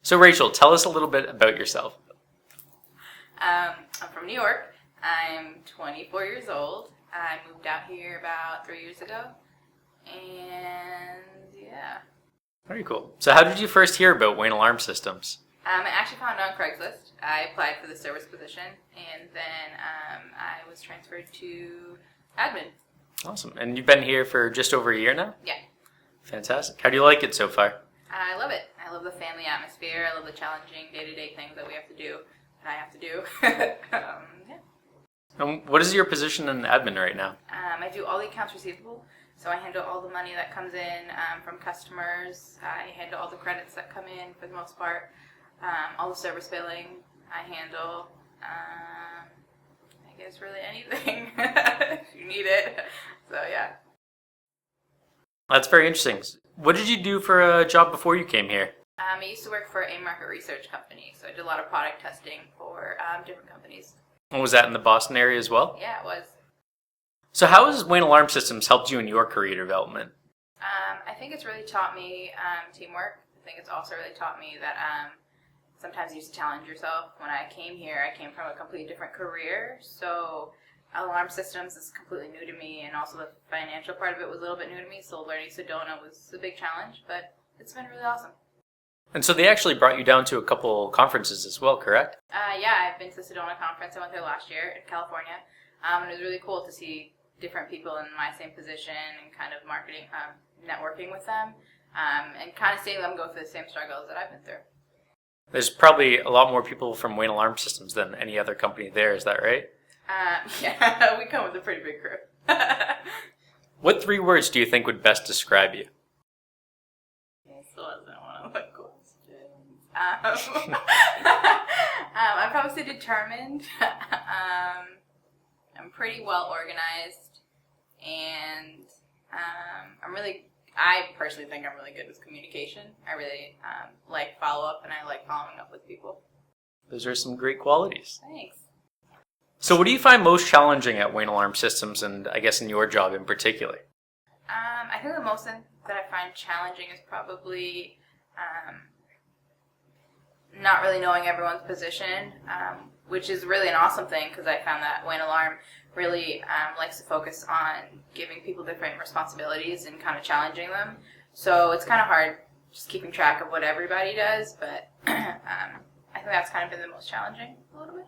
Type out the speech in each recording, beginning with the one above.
So Rachel, tell us a little bit about yourself. I'm from New York. I'm 24 years old. I moved out here about 3 years ago. And yeah. Very cool. So how did you first hear about Wayne Alarm Systems? I actually found it on Craigslist. I applied for the service position, and then I was transferred to admin. Awesome. And you've been here for just over a year now? Yeah. Fantastic. How do you like it so far? I love it. I love the family atmosphere. I love the challenging day-to-day things that we have to do, that I have to do. Yeah. And what is your position in admin right now? I do all the accounts receivable, so I handle all the money that comes in from customers. I handle all the credits that come in for the most part. All the service billing I handle. I guess really anything if you need it. So yeah. That's very interesting. What did you do for a job before you came here? I used to work for a market research company, so I did a lot of product testing for different companies. And was that in the Boston area as well? Yeah, it was. So how has Wayne Alarm Systems helped you in your career development? I think it's really taught me teamwork. I think it's also really taught me that sometimes you have to challenge yourself. When I came here, I came from a completely different career, so alarm systems is completely new to me, and also the financial part of it was a little bit new to me, so learning Sedona was a big challenge, but it's been really awesome. And so they actually brought you down to a couple conferences as well, correct? Yeah, I've been to the Sedona conference. I went there last year in California, and it was really cool to see different people in my same position and kind of marketing, networking with them, and kind of seeing them go through the same struggles that I've been through. There's probably a lot more people from Wayne Alarm Systems than any other company there, is that right? Yeah, we come with a pretty big crew. What 3 words do you think would best describe you? This wasn't one of the questions. I'm probably say determined. I'm pretty well organized, and I personally think I'm really good with communication. I really like follow-up, and I like following up with people. Those are some great qualities. Thanks. So what do you find most challenging at Wayne Alarm Systems, and I guess in your job in particular? I think the most thing that I find challenging is probably not really knowing everyone's position, which is really an awesome thing because I found that Wayne Alarm really likes to focus on giving people different responsibilities and kind of challenging them. So it's kind of hard just keeping track of what everybody does, but I think that's kind of been the most challenging a little bit.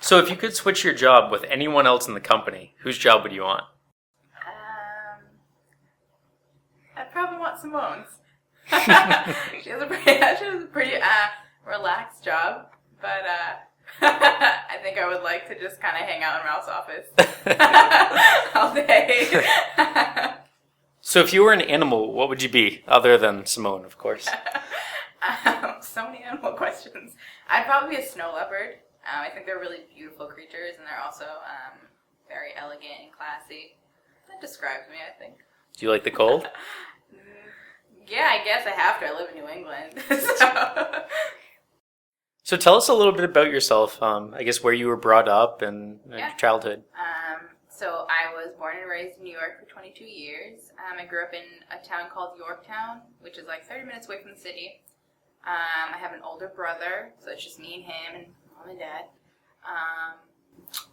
So if you could switch your job with anyone else in the company, whose job would you want? I'd probably want Simone's. She has a pretty relaxed job, but I think I would like to just kind of hang out in Ralph's office all day. So if you were an animal, what would you be, other than Simone, of course? So many animal questions. I'd probably be a snow leopard. I think they're really beautiful creatures, and they're also very elegant and classy. That describes me, I think. Do you like the cold? Yeah, I guess I have to. I live in New England. So tell us a little bit about yourself, I guess where you were brought up and your childhood. So I was born and raised in New York for 22 years. I grew up in a town called Yorktown, which is like 30 minutes away from the city. I have an older brother, so it's just me and him and mom and dad.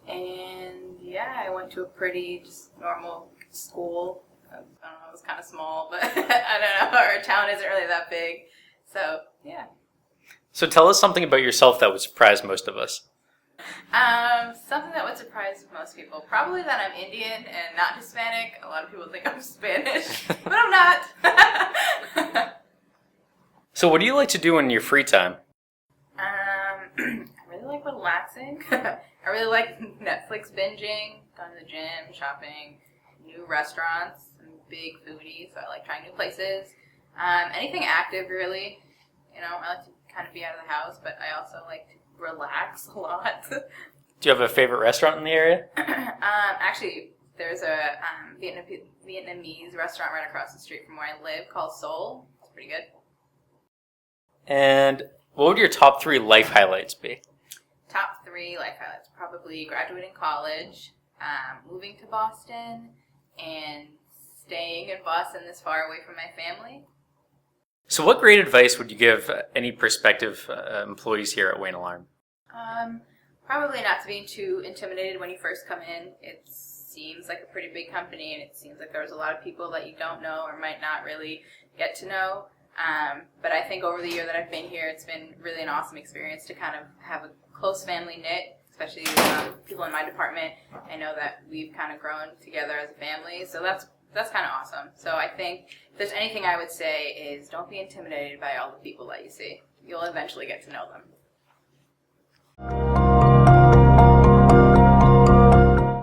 And yeah, I went to a pretty just normal school. I don't know, it was kind of small, but I don't know, our town isn't really that big. So, yeah. So tell us something about yourself that would surprise most of us. Something that would surprise most people. Probably that I'm Indian and not Hispanic. A lot of people think I'm Spanish, but I'm not. So what do you like to do in your free time? I really like relaxing. I really like Netflix binging, going to the gym, shopping, new restaurants. I'm a big foodie, so I like trying new places. Anything active, really. You know, I like to kind of be out of the house, but I also like to relax a lot. Do you have a favorite restaurant in the area? Actually, there's a Vietnamese restaurant right across the street from where I live called Seoul. It's pretty good. And what would your top 3 life highlights be? Top 3 life highlights. Probably graduating college, moving to Boston, and staying in Boston this far away from my family. So what great advice would you give any prospective employees here at Wayne Alarm? Probably not to be too intimidated when you first come in. It seems like a pretty big company, and it seems like there's a lot of people that you don't know or might not really get to know. But I think over the year that I've been here, it's been really an awesome experience to kind of have a close family knit, especially people in my department. I know that we've kind of grown together as a family, so that's kind of awesome. So I think if there's anything I would say is don't be intimidated by all the people that you see. You'll eventually get to know them.